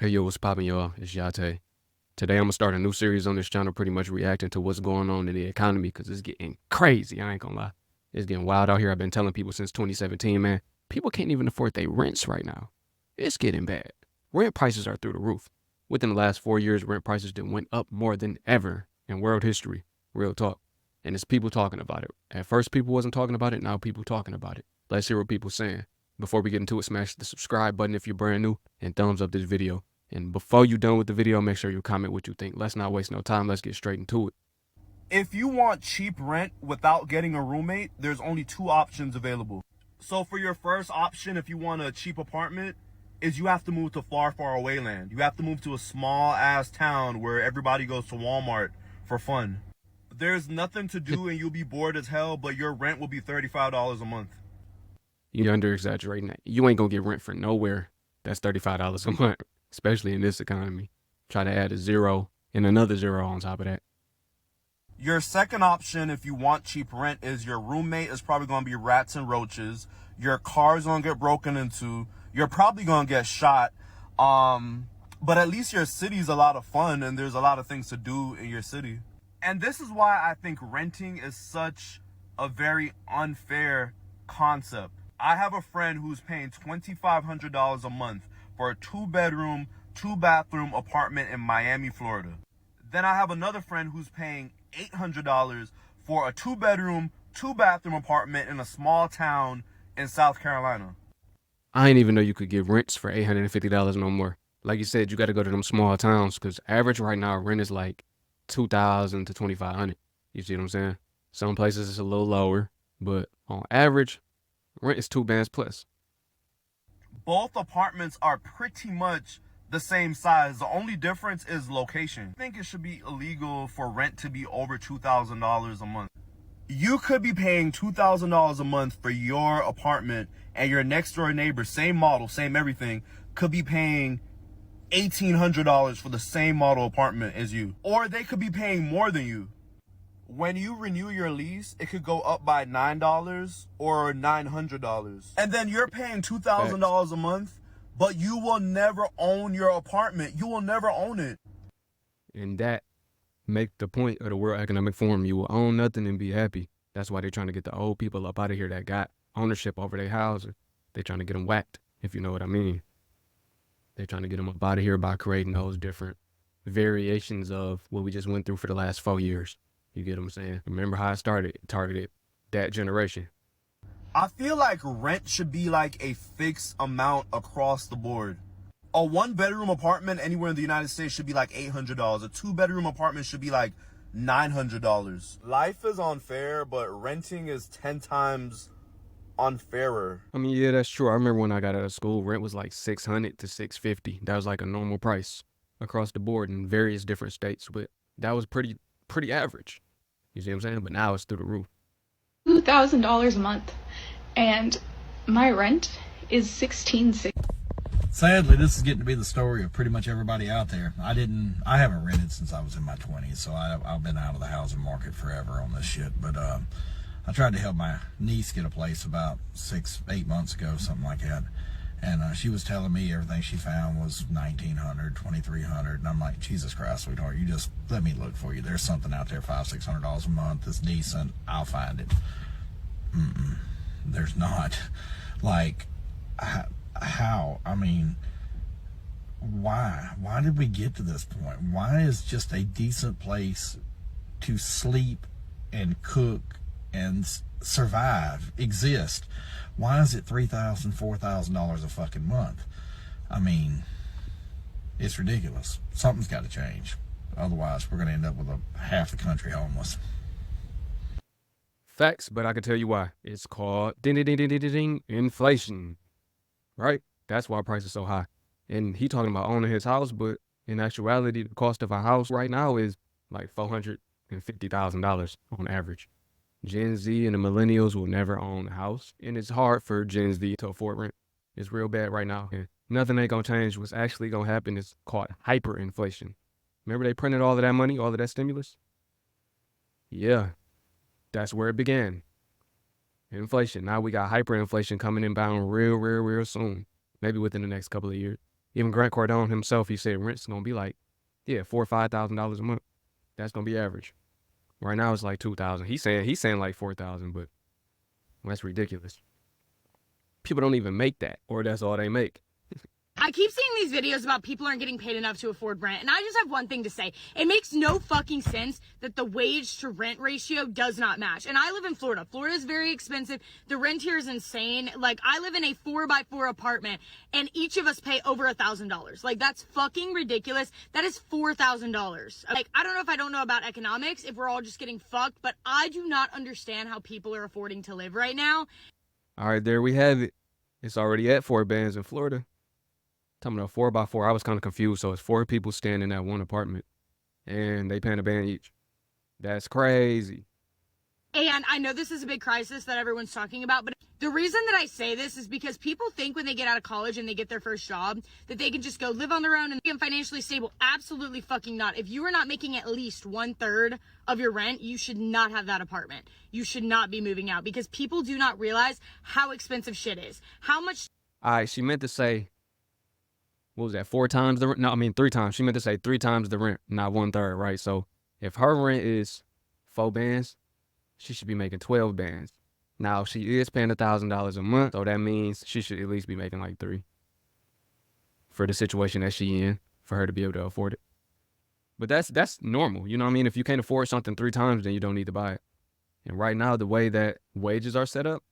Hey yo, what's poppin', y'all? It's Yate. Today I'm gonna start a new series on this channel, pretty much reacting to what's going on in the economy, because it's getting crazy. I ain't gonna lie. It's getting wild out here. I've been telling people since 2017, man. People can't even afford their rents right now. It's getting bad. Rent prices are through the roof. Within the last 4 years, rent prices done went up more than ever in world history. Real talk. And it's people talking about it. At first, people wasn't talking about it. Now people talking about it. Let's hear what people saying. Before we get into it, smash the subscribe button if you're brand new and thumbs up this video. And before you're done with the video, make sure you comment what you think. Let's not waste no time. Let's get straight into it. If you want cheap rent without getting a roommate, there's only two options available. So for your first option, if you want a cheap apartment, is you have to move to far, far away land. You have to move to a small ass town where everybody goes to Walmart for fun. There's nothing to do and you'll be bored as hell, but your rent will be $35 a month. You're under exaggerating that. You ain't gonna get rent for nowhere. That's $35 a month, especially in this economy. Try to add a zero and another zero on top of that. Your second option, if you want cheap rent, is your roommate is probably going to be rats and roaches. Your car's going to get broken into. You're probably going to get shot. But at least your city's a lot of fun and there's a lot of things to do in your city. And this is why I think renting is such a very unfair concept. I have a friend who's paying $2,500 a month for a 2-bedroom, 2-bathroom apartment in Miami, Florida. Then I have another friend who's paying $800 for a 2-bedroom, 2-bathroom apartment in a small town in South Carolina. I ain't even know you could get rents for $850 no more. Like you said, you got to go to them small towns because average right now rent is like $2,000 to $2,500. You see what I'm saying? Some places it's a little lower, but on average, rent is $2 bands plus. Both apartments are pretty much the same size. The only difference is location. I think it should be illegal for rent to be over $2,000 a month. You could be paying $2,000 a month for your apartment and your next door neighbor, same model, same everything, could be paying $1,800 for the same model apartment as you. Or they could be paying more than you. When you renew your lease, it could go up by $9 or $900. And then you're paying $2,000 a month, but you will never own your apartment. You will never own it. And that make the point of the World Economic Forum. You will own nothing and be happy. That's why they're trying to get the old people up out of here that got ownership over their houses. They're trying to get them whacked, if you know what I mean. They're trying to get them up out of here by creating those different variations of what we just went through for the last 4 years. You get what I'm saying? Remember how I started, targeted that generation. I feel like rent should be like a fixed amount across the board. A 1-bedroom apartment anywhere in the United States should be like $800. A 2-bedroom apartment should be like $900. Life is unfair, but renting is 10 times unfairer. I mean, yeah, that's true. I remember when I got out of school, rent was like $600 to $650. That was like a normal price across the board in various different states, but that was pretty average. You see what I'm saying? But now it's through the roof. $2,000 a month, and my rent is $1,660. Sadly, this is getting to be the story of pretty much everybody out there. I haven't rented since I was in my 20s, so I've been out of the housing market forever on this shit. But I tried to help my niece get a place about 6-8 months ago, something like that. And she was telling me everything she found was $1,900, $2,300, and I'm like, Jesus Christ, sweetheart, you just let me look for you. There's something out there, $500-600 a month that's decent. I'll find it. There's not. Like, how? I mean, why? Why did we get to this point? Why is just a decent place to sleep and cook and survive exist? Why is it $3,000, $4,000 a fucking month? I mean, it's ridiculous. Something's got to change. Otherwise, we're going to end up with half the country homeless. Facts, but I can tell you why. It's called inflation, right? That's why price is so high. And he talking about owning his house, but in actuality, the cost of a house right now is like $450,000 on average. Gen Z and the millennials will never own a house, and it's hard for Gen Z to afford rent. It's real bad right now, and nothing ain't gonna change. What's actually gonna happen is called hyperinflation. Remember they printed all of that money, all of that stimulus? Yeah, that's where it began. Inflation. Now we got hyperinflation coming inbound real soon. Maybe within the next couple of years. Even Grant Cardone himself, he said rent's gonna be like, yeah, $4,000 or $5,000 a month. That's gonna be average. Right now it's like 2,000. He's saying like 4,000, but that's ridiculous. People don't even make that, or that's all they make. I keep seeing these videos about people aren't getting paid enough to afford rent, and I just have one thing to say. It makes no fucking sense that the wage to rent ratio does not match. And I live in Florida. Florida is very expensive. The rent here is insane. Like, I live in a 4x4 apartment, and each of us pay over $1,000. Like, that's fucking ridiculous. That is $4,000. Like, I don't know if I don't know about economics, if we're all just getting fucked, but I do not understand how people are affording to live right now. All right, there we have it. It's already at 4 bands in Florida. Talking about 4x4, I was kind of confused. So it's 4 people staying in that one apartment, and they paying a band each. That's crazy. And I know this is a big crisis that everyone's talking about, but the reason that I say this is because people think when they get out of college and they get their first job that they can just go live on their own and become financially stable. Absolutely fucking not. If you are not making at least 1/3 of your rent, you should not have that apartment. You should not be moving out, because people do not realize how expensive shit is. How much. All right, she meant to say, what was that, 4 times the rent? No, I mean 3 times. She meant to say 3 times the rent, not 1/3, right? So if her rent is 4 bands, she should be making 12 bands. Now, she is paying $1,000 a month, so that means she should at least be making like 3 for the situation that she in, for her to be able to afford it. But that's normal, you know what I mean? If you can't afford something 3 times, then you don't need to buy it. And right now, the way that wages are set up,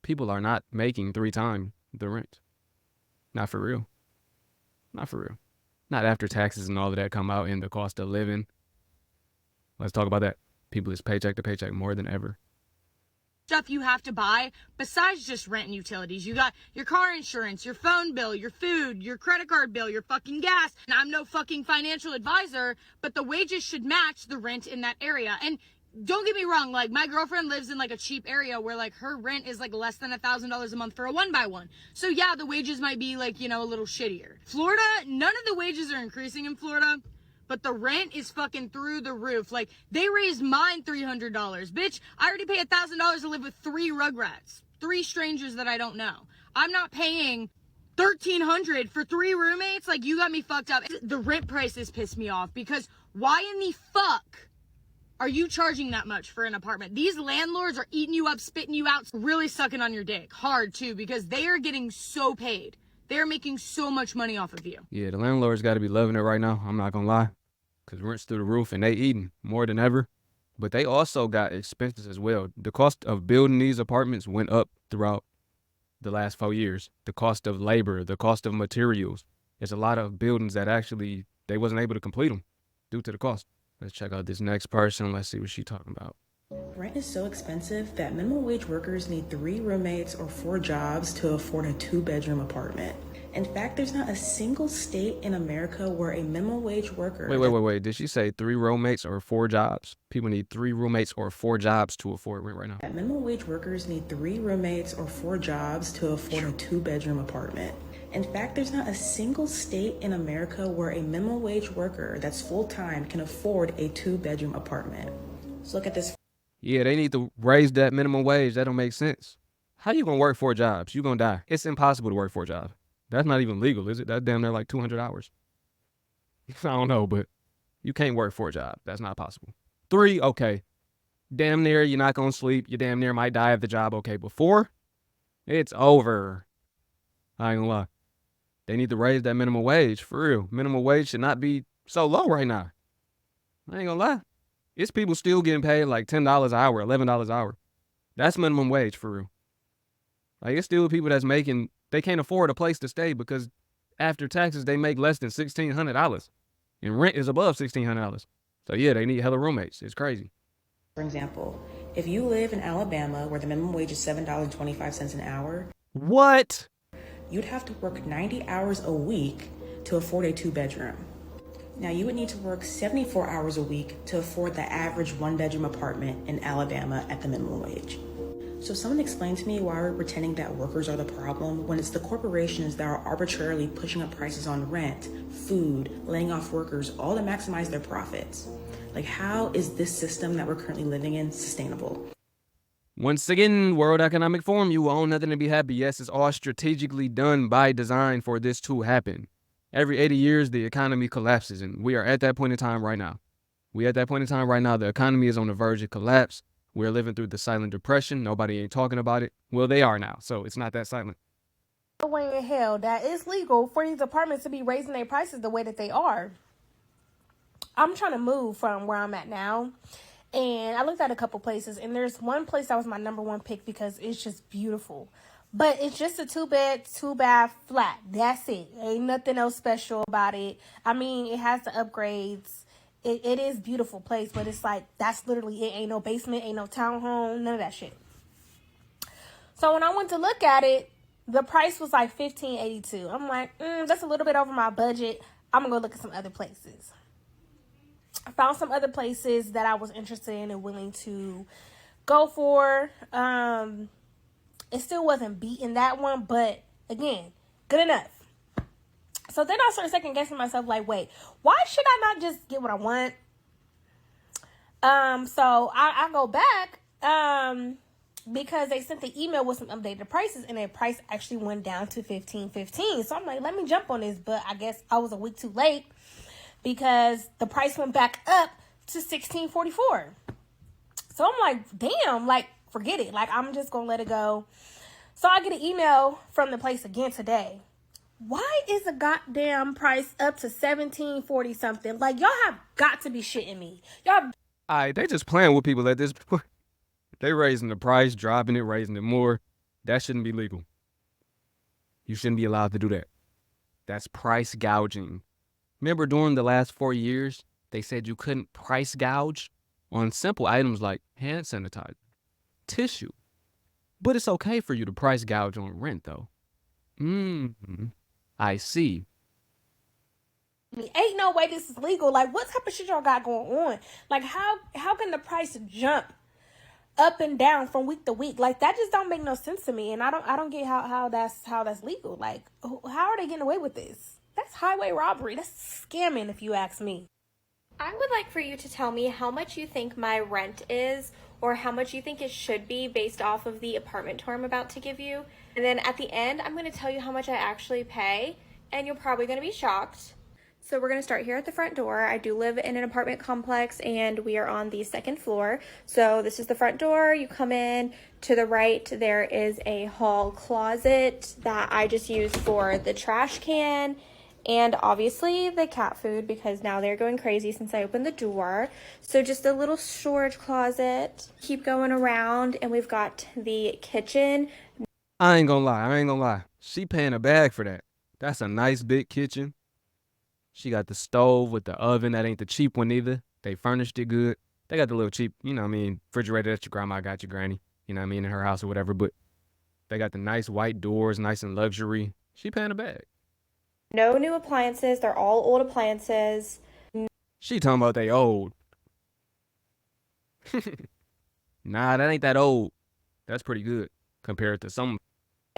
people are not making 3 times the rent. Not for real. Not for real. Not after taxes and all of that come out and the cost of living. Let's talk about that. People is paycheck to paycheck more than ever. Stuff you have to buy besides just rent and utilities. You got your car insurance, your phone bill, your food, your credit card bill, your fucking gas. And I'm no fucking financial advisor, but the wages should match the rent in that area. And don't get me wrong, like, my girlfriend lives in like a cheap area where like her rent is like less than $1,000 a month for a 1x1. So yeah, the wages might be like, you know, a little shittier. Florida, none of the wages are increasing in Florida, but the rent is fucking through the roof. Like, they raised mine $300. Bitch, I already pay $1,000 to live with 3 rugrats, 3 strangers that I don't know. I'm not paying $1,300 for 3 roommates. Like, you got me fucked up. The rent prices piss me off, because why in the fuck are you charging that much for an apartment? These landlords are eating you up, spitting you out, really sucking on your dick hard too, because they are getting so paid. They're making so much money off of you. Yeah, the landlords got to be loving it right now. I'm not going to lie. Because rent's through the roof and they eating more than ever. But they also got expenses as well. The cost of building these apartments went up throughout the last 4 years. The cost of labor, the cost of materials. There's a lot of buildings that actually, they wasn't able to complete them due to the cost. Let's check out this next person. Let's see what she's talking about. Rent is so expensive that minimum wage workers need 3 roommates or 4 jobs to afford a 2-bedroom apartment. In fact, there's not a single state in America where a minimum wage worker... Wait. Did she say 3 roommates or 4 jobs? People need 3 roommates or 4 jobs to afford rent right now. Minimum wage workers need 3 roommates or 4 jobs to afford a 2-bedroom apartment. In fact, there's not a single state in America where a minimum wage worker that's full-time can afford a 2-bedroom apartment. So look at this. Yeah, they need to raise that minimum wage. That don't make sense. How you gonna work 4 jobs? You gonna die. It's impossible to work 4 jobs. That's not even legal, is it? That's damn near like 200 hours. I don't know, but you can't work 4 jobs. That's not possible. 3, okay. Damn near you're not gonna sleep. You damn near might die at the job, okay. But 4, it's over. I ain't gonna lie. They need to raise that minimum wage, for real. Minimum wage should not be so low right now. I ain't gonna lie. It's people still getting paid like $10 an hour, $11 an hour. That's minimum wage, for real. Like, it's still people that's making, they can't afford a place to stay because after taxes, they make less than $1,600. And rent is above $1,600. So yeah, they need hella roommates. It's crazy. For example, if you live in Alabama where the minimum wage is $7.25 an hour. What? You'd have to work 90 hours a week to afford a 2-bedroom. Now, you would need to work 74 hours a week to afford the average 1-bedroom apartment in Alabama at the minimum wage. So someone explain to me why we're pretending that workers are the problem when it's the corporations that are arbitrarily pushing up prices on rent, food, laying off workers, all to maximize their profits. Like, how is this system that we're currently living in sustainable? Once again, World Economic Forum, you own nothing to be happy. Yes, it's all strategically done by design for this to happen. Every 80 years, the economy collapses, and we are at that point in time right now. The economy is on the verge of collapse. We're living through the silent depression. Nobody ain't talking about it. Well, they are now, so it's not that silent. No way in hell that it's legal for these apartments to be raising their prices the way that they are. I'm trying to move from where I'm at now, and I looked at a couple places, and there's one place that was my number one pick because it's just beautiful. But it's just a 2-bed, 2-bath flat. That's it. Ain't nothing else special about it. I mean, it has the upgrades. It is a beautiful place, but it's like, that's literally it. Ain't no basement, ain't no townhome, none of that shit. So when I went to look at it, the price was like $1,582. I'm like, that's a little bit over my budget. I'm gonna go look at some other places. I found some other places that I was interested in and willing to go for. It still wasn't beating that one, but again, good enough. So then I started second guessing myself, like, wait, why should I not just get what I want? So I go back, because they sent the email with some updated prices, and their price actually went down to $1,515. So I'm like, let me jump on this, but I guess I was a week too late because the price went back up to $1,644. So I'm like, damn, like, forget it. Like, I'm just gonna let it go. So I get an email from the place again today. Why is the goddamn price up to $1,740 something? Like, y'all have got to be shitting me. Y'all. They just playing with people at this point. They raising the price, dropping it, raising it more. That shouldn't be legal. You shouldn't be allowed to do that. That's price gouging. Remember during the last 4 years, they said you couldn't price gouge on simple items like hand sanitizer, tissue. But it's okay for you to price gouge on rent, though. I see. Ain't no way this is legal. Like, what type of shit y'all got going on? Like, how can the price jump up and down from week to week? Like, that just don't make no sense to me. And I don't get how that's legal. Like, how are they getting away with this? That's highway robbery. That's scamming, if you ask me. I would like for you to tell me how much you think my rent is, or how much you think it should be based off of the apartment tour I'm about to give you. And then at the end, I'm going to tell you how much I actually pay, and you're probably going to be shocked. So we're going to start here at the front door. I do live in an apartment complex, and we are on the 2nd floor. So this is the front door. You come in. To the right, there is a hall closet that I just use for the trash can, and obviously the cat food, because now they're going crazy since I opened the door. So just a little storage closet. Keep going around, and we've got the kitchen. I ain't gonna lie. She paying a bag for that. That's a nice big kitchen. She got the stove with the oven. That ain't the cheap one either. They furnished it good. They got the little cheap, refrigerator that your grandma got your granny, in her house or whatever. But they got the nice white doors, nice and luxury. She paying a bag. No new appliances. They're all old appliances. She talking about they old. Nah, that ain't that old. That's pretty good compared to some.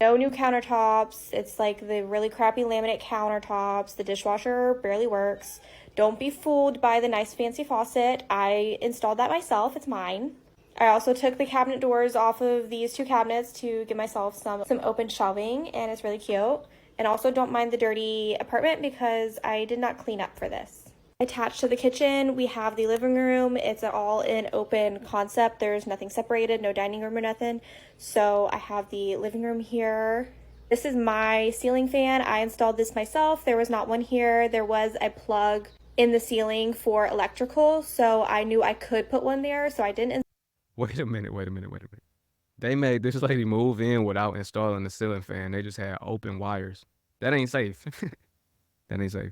No new countertops. It's like the really crappy laminate countertops. The dishwasher barely works. Don't be fooled by the nice fancy faucet. I installed that myself. It's mine. I also took the cabinet doors off of these 2 cabinets to give myself some open shelving, and it's really cute. And also don't mind the dirty apartment because I did not clean up for this. Attached to the kitchen, we have the living room. It's all an open concept. There's nothing separated, no dining room or nothing. So I have the living room here. This is my ceiling fan. I installed this myself. There was not one here. There was a plug in the ceiling for electrical, so I knew I could put one there, so I didn't. Wait a minute. They made this lady move in without installing the ceiling fan. They just had open wires. That ain't safe. That ain't safe.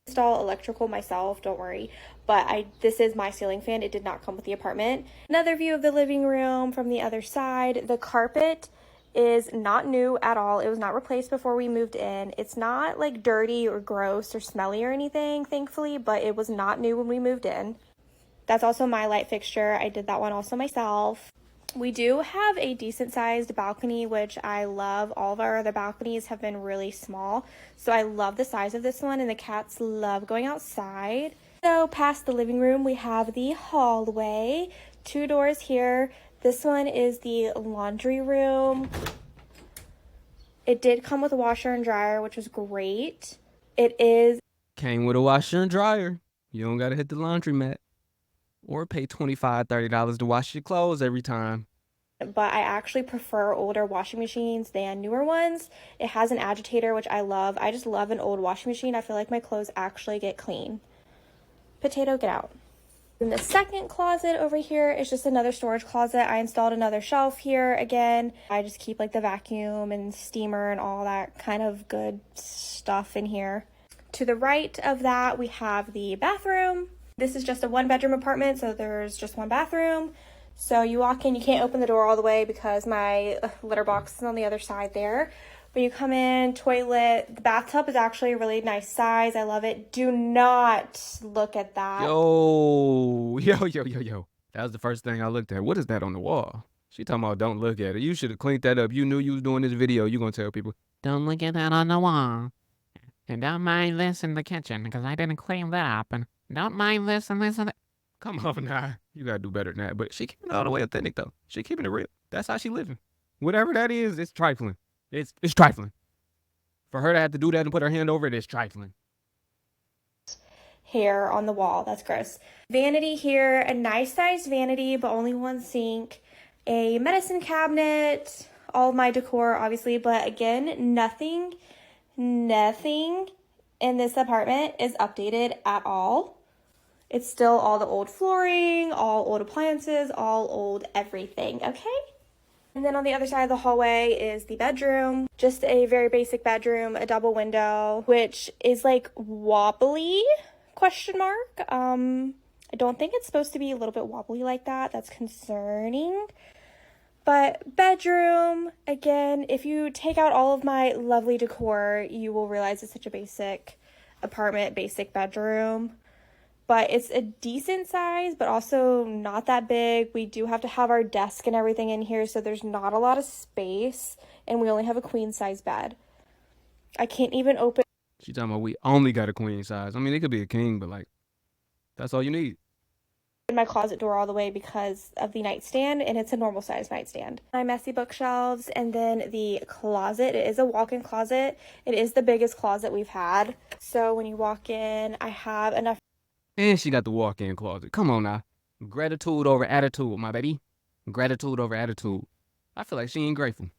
Install electrical myself, don't worry, but this is my ceiling fan. It did not come with the apartment. Another view of the living room from the other side. The carpet is not new at all. It was not replaced before we moved in. It's not like dirty or gross or smelly or anything, thankfully, but it was not new when we moved in. That's also my light fixture. I did that one also myself. We do have a decent sized balcony, which I love. All of our other balconies have been really small, so I love the size of this one, and the cats love going outside. So past the living room, we have the hallway. 2 doors here. This one is the laundry room. It did come with a washer and dryer, which was great. It is. Came with a washer and dryer. You don't gotta hit the laundromat or pay $25, $30 to wash your clothes every time. But I actually prefer older washing machines than newer ones. It has an agitator, which I love. I just love an old washing machine. I feel like my clothes actually get clean. Potato, get out. In the second closet over here is just another storage closet. I installed another shelf here again. I just keep like the vacuum and steamer and all that kind of good stuff in here. To the right of that, we have the bathroom. This is just a 1-bedroom apartment, so there's just one bathroom. So you walk in, you can't open the door all the way because my litter box is on the other side there. But you come in, toilet. The bathtub is actually a really nice size. I love it. Do not look at that. Yo. That was the first thing I looked at. What is that on the wall? She talking about don't look at it. You should have cleaned that up. You knew you was doing this video. You gonna tell people, don't look at that on the wall. And don't mind this in the kitchen because I didn't clean that up. And don't mind this and this and that. Come on now. You gotta do better than that. But she keeping it all the way authentic though. She keeping it real. That's how she living. Whatever that is, it's trifling. It's trifling. For her to have to do that and put her hand over it, it's trifling. Hair on the wall. That's gross. Vanity here, a nice sized vanity, but only one sink. A medicine cabinet. All of my decor, obviously, but again, nothing in this apartment is updated at all. It's still all the old flooring, all old appliances, all old everything, okay? And then on the other side of the hallway is the bedroom. Just a very basic bedroom, a double window, which is like wobbly, question mark. I don't think it's supposed to be a little bit wobbly like that. That's concerning. But bedroom, again, if you take out all of my lovely decor, you will realize it's such a basic apartment, basic bedroom. But it's a decent size, but also not that big. We do have to have our desk and everything in here, so there's not a lot of space, and we only have a queen size bed. I can't even open. She talking about we only got a queen size. I mean, it could be a king, but like, that's all you need. My closet door all the way because of the nightstand, and it's a normal size nightstand. My messy bookshelves, and then the closet. It is a walk-in closet. It is the biggest closet we've had. So when you walk in, I have enough. And she got the walk-in closet. Come on now. Gratitude over attitude, my baby. Gratitude over attitude. I feel like she ain't grateful.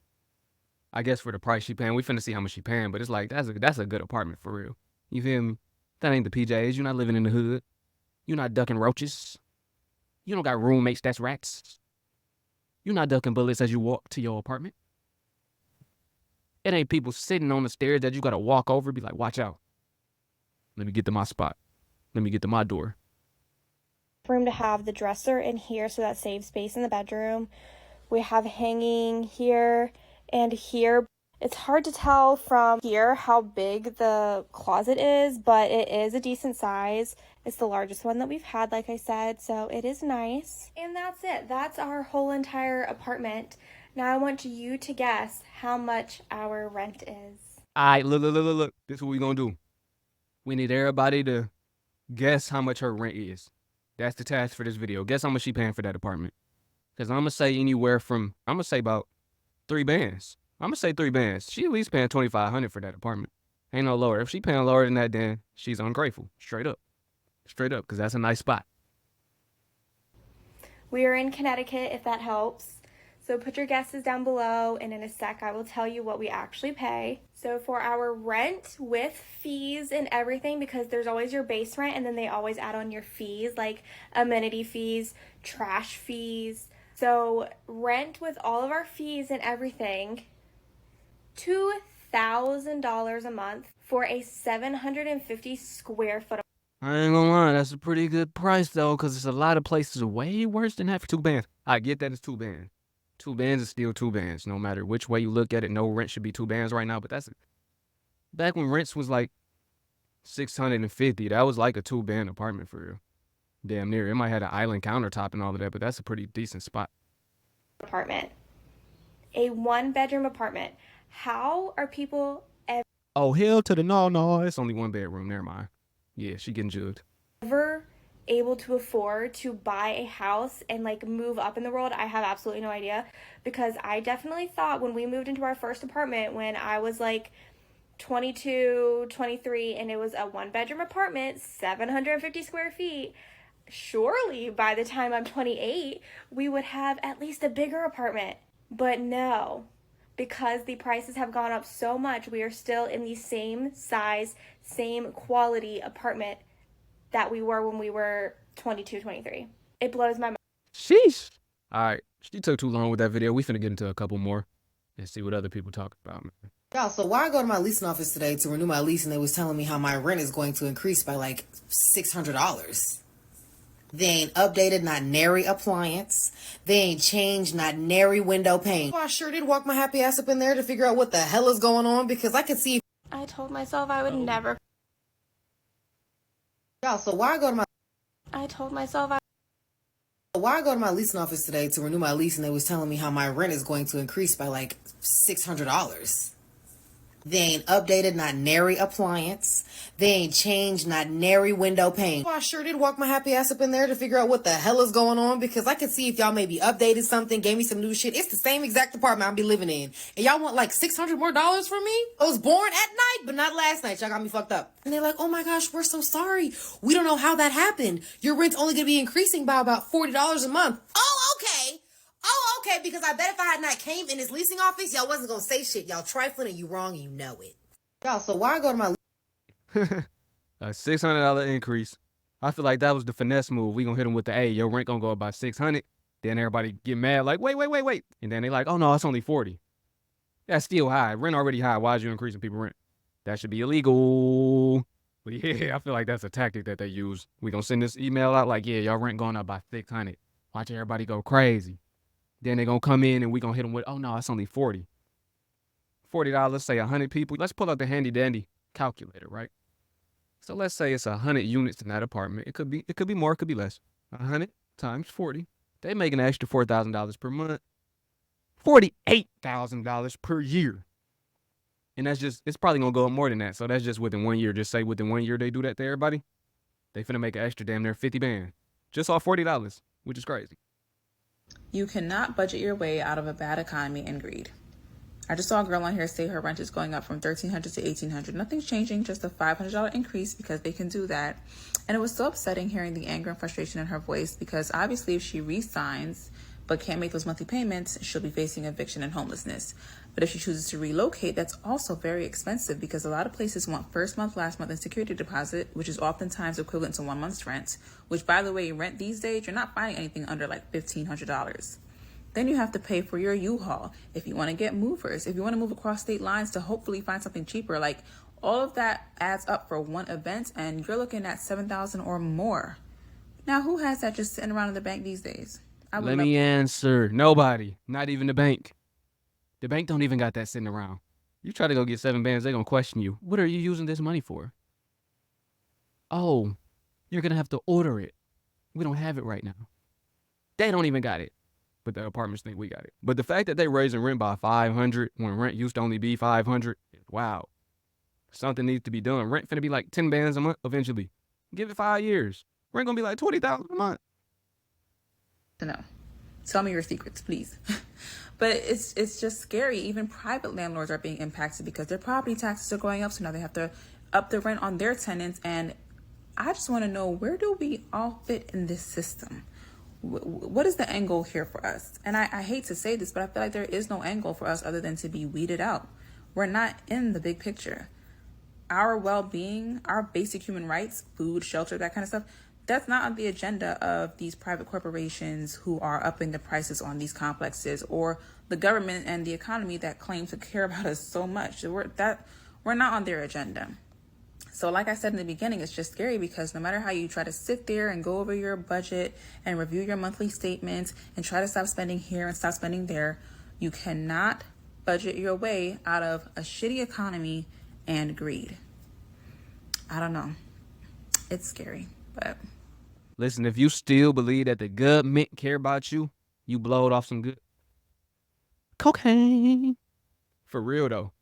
I guess for the price she paying. We finna see how much she paying, but it's like, that's a good apartment for real. You feel me? That ain't the PJs. You're not living in the hood. You're not ducking roaches. You don't got roommates that's rats. You're not ducking bullets as you walk to your apartment. It ain't people sitting on the stairs that you gotta walk over and be like, watch out. Let me get to my spot. Let me get to my door. Room to have the dresser in here, so that saves space in the bedroom. We have hanging here and here. It's hard to tell from here how big the closet is, but it is a decent size. It's the largest one that we've had, like I said, so it is nice. And that's it. That's our whole entire apartment. Now I want you to guess how much our rent is. All right, look. This is what we gonna do. We need everybody to guess how much her rent is. That's the task for this video. Guess how much she paying for that apartment. Because I'm going to say anywhere from, I'm going to say about 3 bands. I'm going to say 3 bands. She at least paying $2,500 for that apartment. Ain't no lower. If she paying lower than that, then she's ungrateful. Straight up, because that's a nice spot. We are in Connecticut, if that helps. So put your guesses down below, and in a sec I will tell you what we actually pay. So for our rent with fees and everything, because there's always your base rent and then they always add on your fees, like amenity fees, trash fees. So rent with all of our fees and everything, $2,000 a month for a 750 square foot. I ain't gonna lie, that's a pretty good price though, because there's a lot of places way worse than that for 2 bands. I get that it's 2 bands. 2 bands is still 2 bands, no matter which way you look at it. No rent should be 2 bands right now, but that's back when rents was like $650. That was like a 2-band apartment for real. Damn near. It might have an island countertop and all of that, but that's a pretty decent spot. Apartment, a 1-bedroom apartment. How are people Oh, hell to the no, it's only 1 bedroom. Never mind. Yeah, she getting jugged. ever able to afford to buy a house and like move up in the world? I have absolutely no idea, because I definitely thought when we moved into our first apartment when I was like 22, 23, and it was a one-bedroom apartment, 750 square feet. Surely by the time I'm 28, we would have at least a bigger apartment. But no, because the prices have gone up so much, we are still in the same size, same quality apartment that we were when we were 22, 23. It blows my mind. Sheesh. All right. She took too long with that video. We finna get into a couple more and see what other people talk about, man. Y'all, so why I go to my leasing office today to renew my lease and they was telling me how my rent is going to increase by like $600. They ain't updated not nary appliance. They ain't changed not nary window pane. I sure did walk my happy ass up in there to figure out what the hell is going on because I could see. I told myself I would never. Y'all, so why I go to my I told myself I. Why I go to my leasing office today to renew my lease and they was telling me how my rent is going to increase by like $600. They ain't updated not nary appliance. They ain't changed not nary window pane. I sure did walk my happy ass up in there to figure out what the hell is going on because I could see if y'all maybe updated something, gave me some new shit. It's the same exact apartment I'll be living in. And y'all want like $600 more from me? I was born at night, but not last night. Y'all got me fucked up. And they're like, oh my gosh, we're so sorry. We don't know how that happened. Your rent's only gonna be increasing by about $40 a month. Oh, okay. Oh, okay, because I bet if I had not came in this leasing office, y'all wasn't gonna say shit. Y'all trifling and you wrong and you know it. Y'all, so why I go to my A $600 increase. I feel like that was the finesse move. We gonna hit them with the, hey, your rent gonna go up by 600. Then everybody get mad like, wait. And then they like, oh no, it's only 40. That's still high. Rent already high. Why is you increasing people rent? That should be illegal. But yeah, I feel like that's a tactic that they use. We gonna send this email out like, yeah, y'all rent going up by 600. Watch everybody go crazy. Then they gonna come in and we gonna hit them with, oh no, it's only 40. $40, say 100 people. Let's pull out the handy dandy calculator, right? So let's say it's 100 units in that apartment. It could be more, it could be less. 100 times 40. They make an extra $4,000 per month. $48,000 per year. And that's just, it's probably gonna go up more than that. So that's just within 1 year. Just say within 1 year they do that to everybody. They finna make an extra damn near 50 band. Just off $40, which is crazy. You cannot budget your way out of a bad economy and greed. I just saw a girl on here say her rent is going up from $1,300 to $1,800. Nothing's changing, just a $500 increase because they can do that. And it was so upsetting hearing the anger and frustration in her voice because obviously if she resigns but can't make those monthly payments, she'll be facing eviction and homelessness. But if she chooses to relocate, that's also very expensive because a lot of places want first month, last month, and security deposit, which is oftentimes equivalent to 1 month's rent, which, by the way, rent these days, you're not finding anything under like $1,500. Then you have to pay for your U-Haul if you want to get movers, if you want to move across state lines to hopefully find something cheaper. Like all of that adds up for one event and you're looking at $7,000 or more. Now, who has that just sitting around in the bank these days? Let me answer. Nobody. Not even the bank. The bank don't even got that sitting around. You try to go get 7 bands, they're going to question you. What are you using this money for? Oh, you're going to have to order it. We don't have it right now. They don't even got it. But the apartments think we got it. But the fact that they raising rent by $500 when rent used to only be $500 is wow. Something needs to be done. Rent finna be like 10 bands a month eventually. Give it 5 years. Rent gonna be like $20,000 a month. No. Tell me your secrets, please. But it's just scary. Even private landlords are being impacted because their property taxes are going up. So now they have to up the rent on their tenants. And I just want to know, where do we all fit in this system? What is the end goal here for us? And I hate to say this, but I feel like there is no end goal for us other than to be weeded out. We're not in the big picture. Our well-being, our basic human rights, food, shelter, that kind of stuff, that's not on the agenda of these private corporations who are upping the prices on these complexes, or the government and the economy that claim to care about us so much. We're not on their agenda. So like I said in the beginning, it's just scary because no matter how you try to sit there and go over your budget and review your monthly statements and try to stop spending here and stop spending there, you cannot budget your way out of a shitty economy and greed. I don't know. It's scary, but... Listen, if you still believe that the government care about you, you blow it off some good cocaine. For real, though.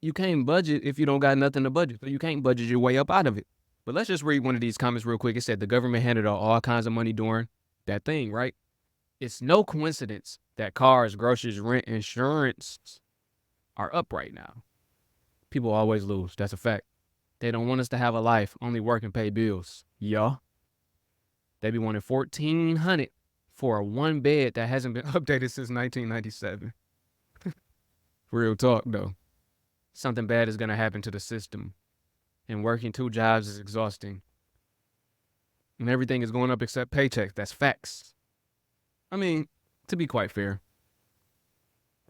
You can't budget if you don't got nothing to budget, so you can't budget your way up out of it. But let's just read one of these comments real quick. It said the government handed out all kinds of money during that thing, right? It's no coincidence that cars, groceries, rent, insurance are up right now. People always lose. That's a fact. They don't want us to have a life, only work and pay bills. Yeah. They be wanting $1,400 for a one bed that hasn't been updated since 1997. Real talk, though. Something bad is going to happen to the system. And working 2 jobs is exhausting. And everything is going up except paychecks. That's facts. I mean, to be quite fair,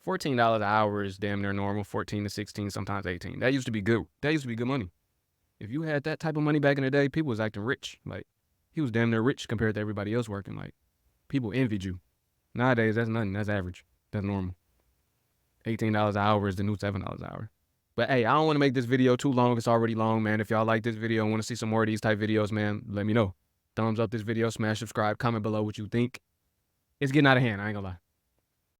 $14 an hour is damn near normal. 14 to 16, sometimes 18. That used to be good. That used to be good money. If you had that type of money back in the day, people was acting rich. Like, he was damn near rich compared to everybody else working. Like, people envied you. Nowadays, that's nothing. That's average. That's normal. $18 an hour is the new $7 an hour. But hey, I don't want to make this video too long. It's already long, man. If y'all like this video and want to see some more of these type videos, man, let me know. Thumbs up this video, smash subscribe, comment below what you think. It's getting out of hand, I ain't gonna lie.